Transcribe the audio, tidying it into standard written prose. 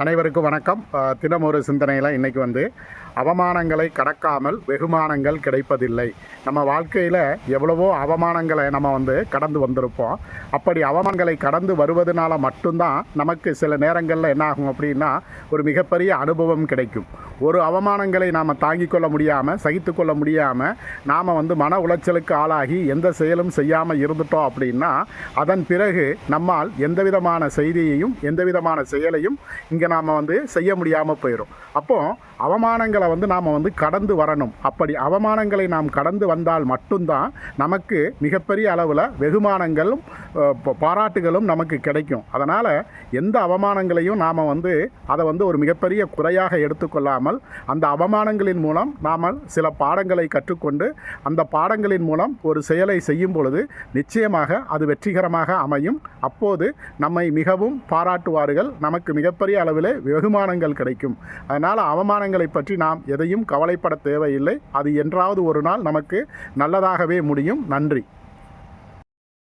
அனைவருக்கும் வணக்கம். தினம் ஒரு சிந்தனையில் இன்றைக்கி அவமானங்களை கடக்காமல் வெகுமானங்கள் கிடைப்பதில்லை. நம்ம வாழ்க்கையில் எவ்வளவோ அவமானங்களை நம்ம கடந்து வந்திருப்போம். அப்படி அவமானங்களை கடந்து வருவதனால மட்டும்தான் நமக்கு சில நேரங்களில் என்ன ஆகும் அப்படின்னா ஒரு மிகப்பெரிய அனுபவம் கிடைக்கும். ஒரு அவமானங்களை நாம் தாங்கிக் கொள்ள முடியாமல் சகித்து கொள்ள முடியாமல் நாம் மன உளைச்சலுக்கு ஆளாகி எந்த செயலும் செய்யாமல் இருந்துட்டோம் அப்படின்னா அதன் பிறகு நம்மால் எந்த விதமான செய்தியையும் எந்த விதமான செயலையும் இங்கே நாம் செய்ய முடியாமல் போயிடும். அப்போது அவமானங்களை நாம் கடந்து வரணும். அப்படி அவமானங்களை நாம் கடந்து வந்தால் மட்டும்தான் நமக்கு மிகப்பெரிய அளவில் வெகுமானங்களும் பாராட்டுகளும் நமக்கு கிடைக்கும். அதனால் எந்த அவமானங்களையும் நாம் அதை ஒரு மிகப்பெரிய குறையாக எடுத்துக்கொள்ளாமல் அந்த அவமானங்களின் மூலம் நாம் சில பாடங்களை கற்றுக்கொண்டு அந்த பாடங்களின் மூலம் ஒரு செயலை செய்யும் பொழுது நிச்சயமாக அது வெற்றிகரமாக அமையும். அப்போது நம்மை மிகவும் பாராட்டுவார்கள், நமக்கு மிகப்பெரிய அளவில் வெகுமானங்கள் கிடைக்கும். அதனால் அவமானங்களை பற்றி நாம் எதையும் கவலைப்பட தேவையில்லை. அது என்றாவது ஒரு நாள் நமக்கு நல்லதாகவே முடியும். நன்றி.